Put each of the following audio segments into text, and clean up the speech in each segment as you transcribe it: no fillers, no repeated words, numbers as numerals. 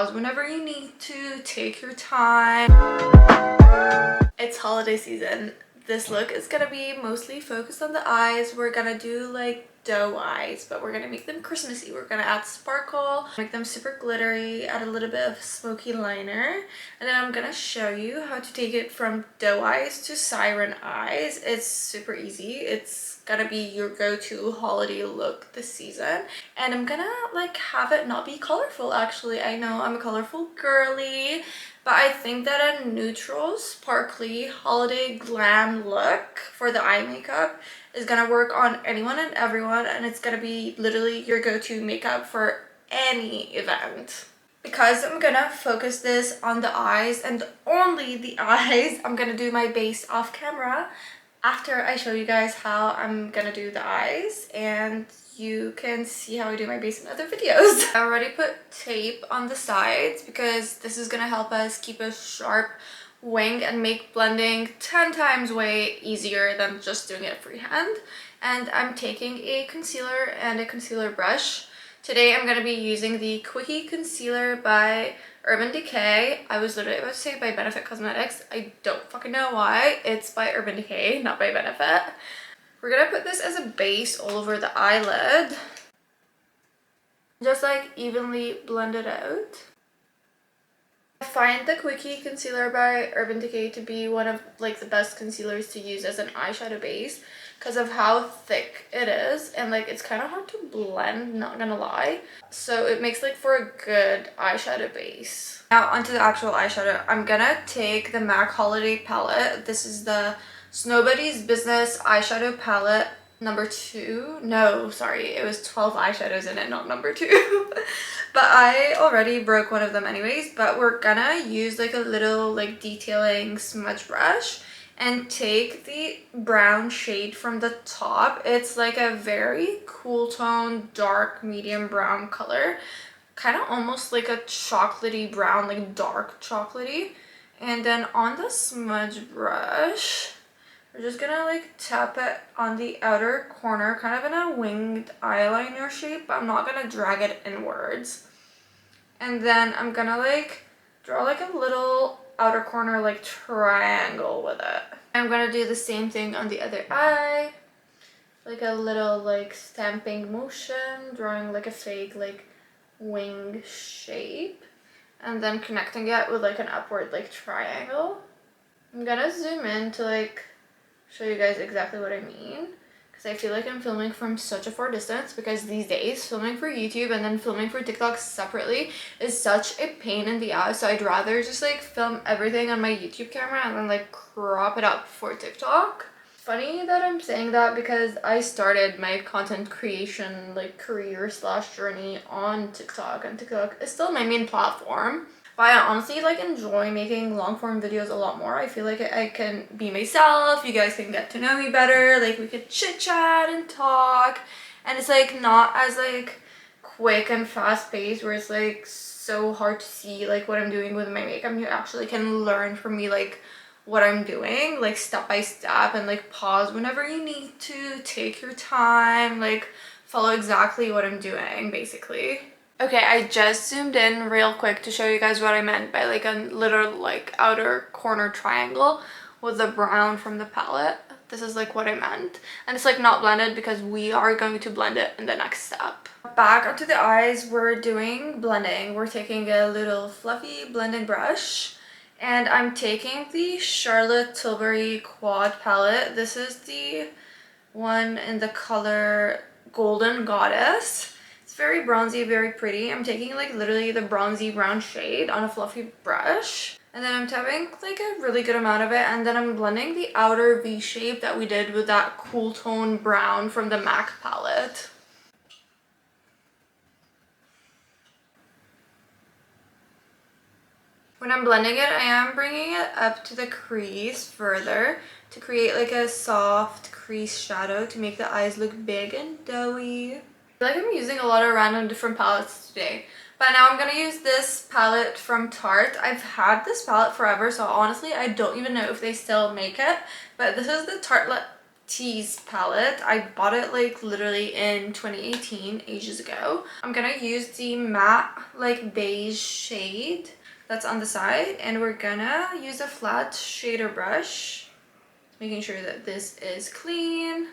pause whenever you need to. Take your time. It's holiday season. This look is gonna be mostly focused on the eyes. We're gonna do like doe eyes, but we're gonna make them Christmassy. We're gonna add sparkle, make them super glittery, add a little bit of smoky liner, and then I'm gonna show you how to take it from doe eyes to siren eyes. It's super easy. It's gonna be your go-to holiday look this season, and I'm gonna like have it not be colorful. Actually, I know I'm a colorful girly, but I think that a neutral, sparkly, holiday glam look for the eye makeup is gonna work on anyone and everyone, and it's gonna be literally your go-to makeup for any event. Because I'm gonna focus this on the eyes and only the eyes, I'm gonna do my base off camera after I show you guys how I'm gonna do the eyes, and you can see how I do my base in other videos. I already put tape on the sides because this is gonna help us keep a sharp wing and make blending 10 times way easier than just doing it freehand. And I'm taking a concealer and a concealer brush. Today I'm going to be using the Quickie Concealer by Urban Decay. I was literally about to say by Benefit Cosmetics. I don't fucking know why. It's by Urban Decay, not by Benefit. We're going to put this as a base all over the eyelid. Just like evenly blend it out. I find the Quickie Concealer by Urban Decay to be one of like the best concealers to use as an eyeshadow base because of how thick it is, and like it's kind of hard to blend, not gonna lie. So it makes like for a good eyeshadow base. Now onto the actual eyeshadow. I'm gonna take the MAC Holiday palette. This is the Nobody's Business eyeshadow palette number 2. No, sorry, it was 12 eyeshadows in it, not number 2. But I already broke one of them anyways. But we're gonna use like a little like detailing smudge brush and take the brown shade from the top. It's like a very cool tone, dark medium brown color, kind of almost like a chocolatey brown, like dark chocolatey. And then on the smudge brush, we're just gonna like tap it on the outer corner, kind of in a winged eyeliner shape, but I'm not gonna drag it inwards. And then I'm gonna like draw like a little outer corner like triangle with it. I'm gonna do the same thing on the other eye, like a little like stamping motion, drawing like a fake like wing shape, and then connecting it with like an upward like triangle. I'm gonna zoom in to like show you guys exactly what I mean, because I feel like I'm filming from such a far distance, because these days filming for YouTube and then filming for TikTok separately is such a pain in the ass. So I'd rather just like film everything on my YouTube camera and then like crop it up for TikTok. Funny that I'm saying that because I started my content creation like career / journey on TikTok, and TikTok is still my main platform. But I honestly like enjoy making long form videos a lot more. I feel like I can be myself, you guys can get to know me better, like we could chit chat and talk, and it's like not as like quick and fast paced where it's like so hard to see like what I'm doing with my makeup. You actually can learn from me like what I'm doing like step by step, and like pause whenever you need to, take your time, like follow exactly what I'm doing basically. Okay, I just zoomed in real quick to show you guys what I meant by like a little like outer corner triangle with the brown from the palette. This is like what I meant, and it's like not blended because we are going to blend it in the next step. Back onto the eyes, we're doing blending. We're taking a little fluffy blending brush, and I'm taking the Charlotte Tilbury Quad palette. This is the one in the color Golden Goddess. It's very bronzy, very pretty. I'm taking like literally the bronzy brown shade on a fluffy brush, and then I'm tapping like a really good amount of it, and then I'm blending the outer V shape that we did with that cool tone brown from the MAC palette. When I'm blending it, I am bringing it up to the crease further to create like a soft crease shadow to make the eyes look big and doughy. I feel like I'm using a lot of random different palettes today, but now I'm gonna use this palette from Tarte. I've had this palette forever, so honestly I don't even know if they still make it, but this is the Tease palette. I bought it like literally in 2018, ages ago. I'm gonna use the matte like beige shade that's on the side, and we're gonna use a flat shader brush, making sure that this is clean.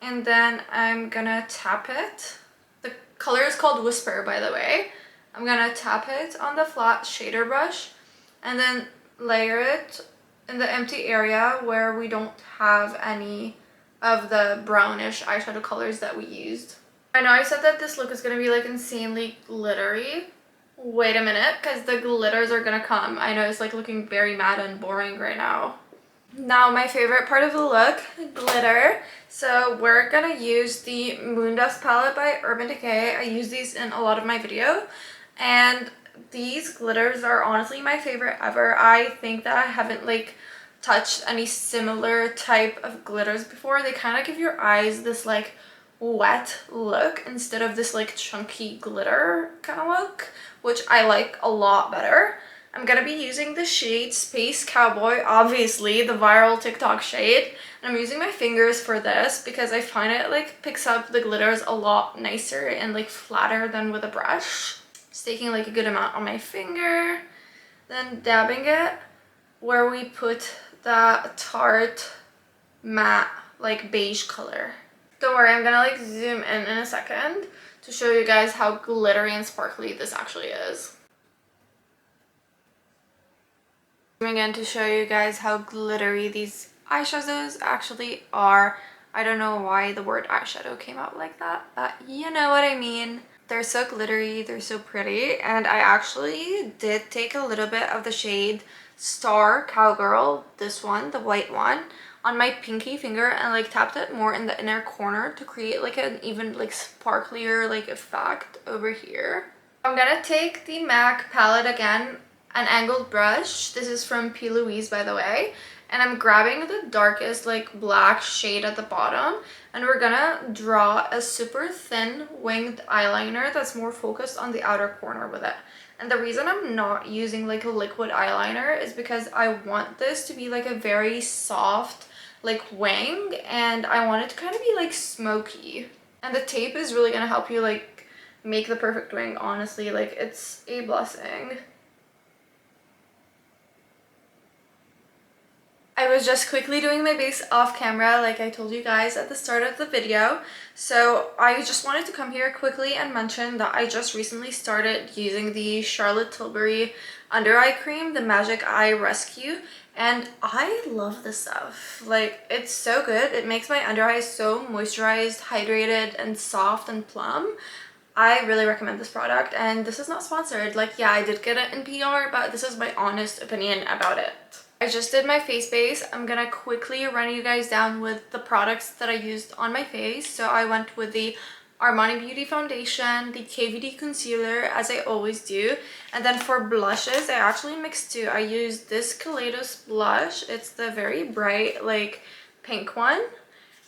And then I'm gonna tap it. The color is called Whisper, by the way. I'm gonna tap it on the flat shader brush and then layer it in the empty area where we don't have any of the brownish eyeshadow colors that we used. I know I said that this look is gonna be like insanely glittery. Wait a minute, because the glitters are gonna come. I know it's like looking very matte and boring right now. Now my favorite part of the look, glitter. So we're gonna use the Moondust palette by Urban Decay. I use these in a lot of my video, and these glitters are honestly my favorite ever. I think that I haven't like touched any similar type of glitters before. They kind of give your eyes this like wet look instead of this like chunky glitter kind of look, which I like a lot better. I'm gonna be using the shade Space Cowboy, obviously the viral TikTok shade. And I'm using my fingers for this because I find it like picks up the glitters a lot nicer and like flatter than with a brush. Just taking like a good amount on my finger, then dabbing it where we put that tart matte like beige color. Don't worry, I'm gonna like zoom in a second to show you guys how glittery and sparkly this actually is. Zooming in to show you guys how glittery these eyeshadows actually are. I don't know why the word eyeshadow came out like that, but you know what I mean. They're so glittery, they're so pretty, and I actually did take a little bit of the shade Star Cowgirl, this one, the white one, on my pinky finger and like tapped it more in the inner corner to create like an even like sparklier like effect over here. I'm gonna take the MAC palette again, an angled brush. This is from P. Louise, by the way, and I'm grabbing the darkest like black shade at the bottom, and we're gonna draw a super thin winged eyeliner that's more focused on the outer corner with it. And the reason I'm not using like a liquid eyeliner is because I want this to be like a very soft like wing, and I want it to kind of be like smoky. And the tape is really gonna help you like make the perfect wing, honestly. Like, it's a blessing. I was just quickly doing my base off camera like I told you guys at the start of the video. So I just wanted to come here quickly and mention that I just recently started using the Charlotte Tilbury under eye cream, the Magic Eye Rescue, and I love this stuff. Like, it's so good. It makes my under eyes so moisturized, hydrated, and soft and plump. I really recommend this product, and this is not sponsored. Like, yeah, I did get it in PR, but this is my honest opinion about it. I just did my face base. I'm gonna quickly run you guys down with the products that I used on my face. So I went with the Armani Beauty Foundation, the KVD Concealer, as I always do. And then for blushes, I actually mixed two. I used this Kaleidos blush. It's the very bright, like, pink one.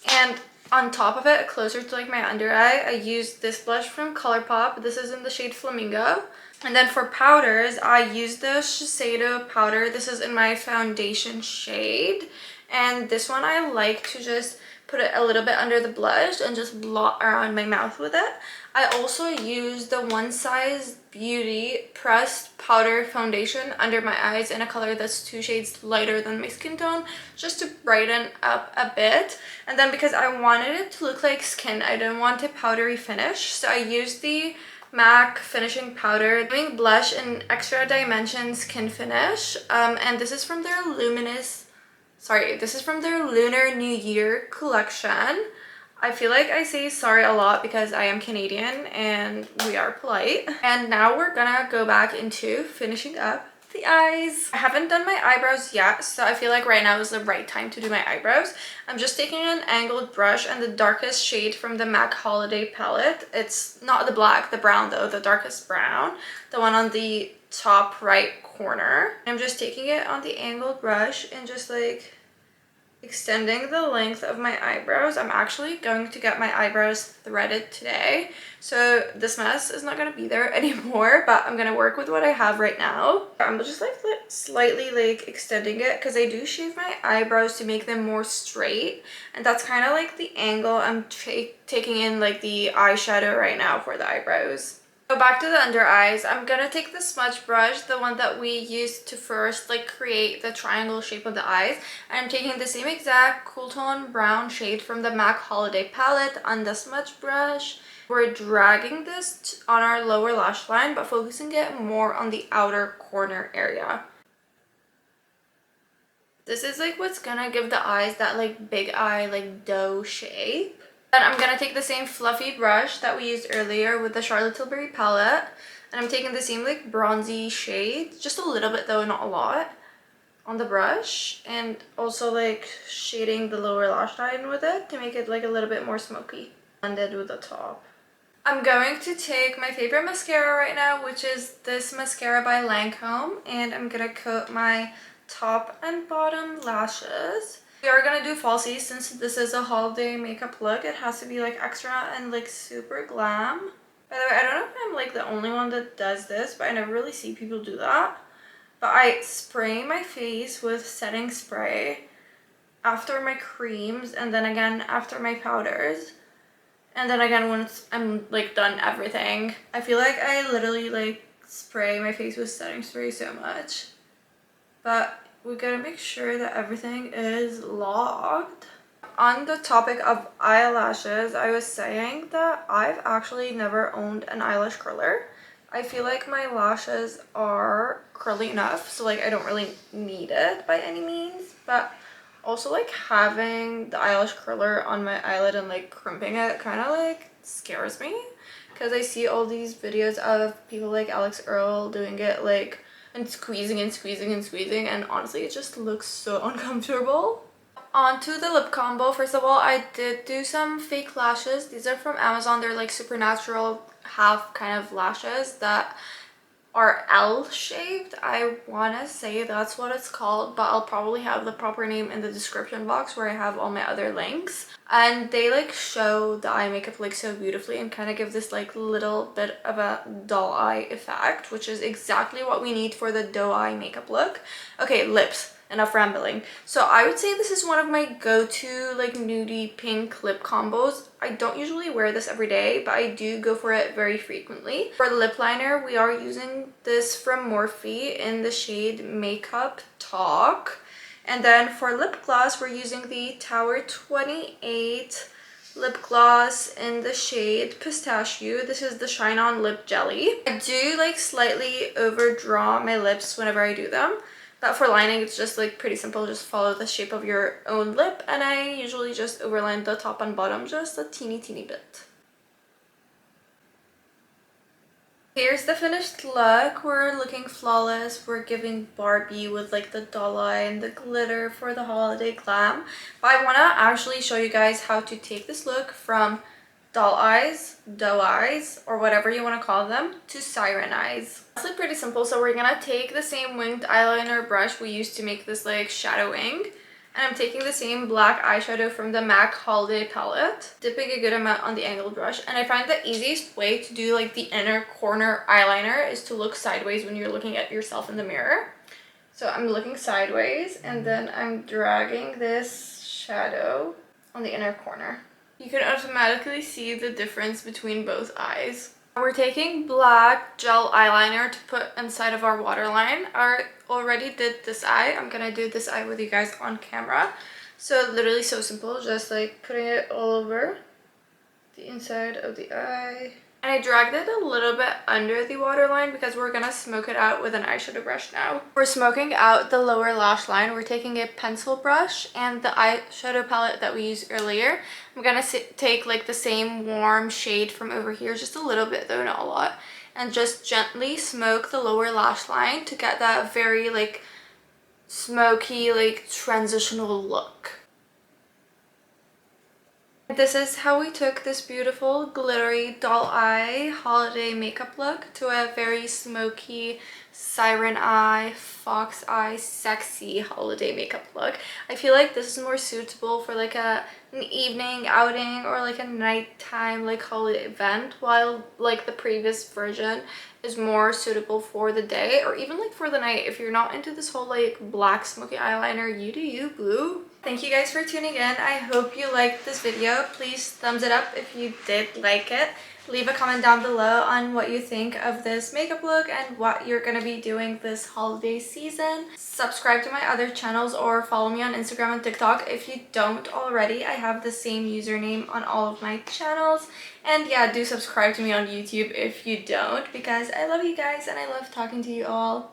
And on top of it, closer to like my under eye, I used this blush from ColourPop. This is in the shade Flamingo. And then for powders, I used the Shiseido powder. This is in my foundation shade. And this one I like to just put it a little bit under the blush and just blot around my mouth with it. I also used the One Size Beauty pressed powder foundation under my eyes in a color that's 2 shades lighter than my skin tone, just to brighten up a bit. And then because I wanted it to look like skin, I didn't want a powdery finish, so I used the MAC finishing powder, doing blush in Extra Dimension Skin Finish, and this is from their this is from their Lunar New Year collection. I feel like I say sorry a lot because I am Canadian and we are polite. And now we're gonna go back into finishing up the eyes. I haven't done my eyebrows yet, so I feel like right now is the right time to do my eyebrows. I'm just taking an angled brush and the darkest shade from the MAC Holiday palette. It's not the black, the brown though, the darkest brown, the one on the top right corner. I'm just taking it on the angled brush and just like extending the length of my eyebrows. I'm actually going to get my eyebrows threaded today, so this mess is not going to be there anymore, but I'm going to work with what I have right now. I'm just like slightly like extending it because I do shave my eyebrows to make them more straight, and that's kind of like the angle I'm taking in like the eyeshadow right now for the eyebrows. So back to the under eyes, I'm gonna take the smudge brush, the one that we used to first like create the triangle shape of the eyes, and I'm taking the same exact cool tone brown shade from the MAC Holiday palette on the smudge brush. We're dragging this on our lower lash line, but focusing it more on the outer corner area. This is like what's gonna give the eyes that like big eye like doe shape. Then I'm gonna take the same fluffy brush that we used earlier with the Charlotte Tilbury palette, and I'm taking the same like bronzy shade, just a little bit though, not a lot, on the brush, and also like shading the lower lash line with it to make it like a little bit more smoky, blended with the top. I'm going to take my favorite mascara right now, which is this mascara by Lancome, and I'm gonna coat my top and bottom lashes. We are gonna do falsies since this is a holiday makeup look. It has to be like extra and like super glam. By the way, I don't know if I'm like the only one that does this, but I never really see people do that. But I spray my face with setting spray after my creams, and then again after my powders, and then again once I'm like done everything. I feel like I literally like spray my face with setting spray so much. But we gotta make sure that everything is locked. On the topic of eyelashes, I was saying that I've actually never owned an eyelash curler. I feel like my lashes are curly enough, so like I don't really need it by any means, but also like having the eyelash curler on my eyelid and like crimping it kind of like scares me, because I see all these videos of people like Alex Earl doing it like and squeezing and squeezing and squeezing, and honestly it just looks so uncomfortable. Onto the lip combo. First of all, I did do some fake lashes. These are from Amazon. They're like supernatural half kind of lashes that are L-shaped. I want to say that's what it's called, but I'll probably have the proper name in the description box where I have all my other links. And they like show the eye makeup like so beautifully and kind of give this like little bit of a doll eye effect, which is exactly what we need for the doe eye makeup look. Okay, lips. Enough rambling. So I would say this is one of my go-to like nudie pink lip combos. I don't usually wear this every day, but I do go for it very frequently. For the lip liner, we are using this from Morphe in the shade Makeup Talk. And then for lip gloss, we're using the Tower 28 lip gloss in the shade Pistachio. This is the Shine On Lip Jelly. I do like slightly overdraw my lips whenever I do them. But for lining, it's just like pretty simple. Just follow the shape of your own lip, and I usually just overline the top and bottom just a teeny bit. Here's the finished look. We're looking flawless. We're giving Barbie with like the doll eye and the glitter for the holiday glam. But I want to actually show you guys how to take this look from doll eyes, doe eyes, or whatever you want to call them, to siren eyes. It's like pretty simple. So we're gonna take the same winged eyeliner brush we used to make this like shadowing, and I'm taking the same black eyeshadow from the MAC Holiday palette, dipping a good amount on the angled brush. And I find the easiest way to do like the inner corner eyeliner is to look sideways when you're looking at yourself in the mirror. So I'm looking sideways, and then I'm dragging this shadow on the inner corner. You can automatically see the difference between both eyes. We're taking black gel eyeliner to put inside of our waterline. I already did this eye. I'm gonna do this eye with you guys on camera. So literally so simple, just like putting it all over the inside of the eye. And I dragged it a little bit under the waterline because we're gonna smoke it out with an eyeshadow brush now. We're smoking out the lower lash line. We're taking a pencil brush and the eyeshadow palette that we used earlier. I'm gonna take like the same warm shade from over here, just a little bit though, not a lot, and just gently smoke the lower lash line to get that very like smoky, like transitional look. This is how we took this beautiful glittery doll eye holiday makeup look to a very smoky siren eye, fox eye, sexy holiday makeup look. I feel like this is more suitable for like an evening outing or like a nighttime like holiday event, while like the previous version is more suitable for the day or even like for the night. If you're not into this whole like black smoky eyeliner, you do you, boo. Thank you guys for tuning in. I hope you liked this video. Please thumbs it up if you did like it. Leave a comment down below on what you think of this makeup look and what you're going to be doing this holiday season. Subscribe to my other channels or follow me on Instagram and TikTok if you don't already. I have the same username on all of my channels. And yeah, do subscribe to me on YouTube if you don't, because I love you guys and I love talking to you all.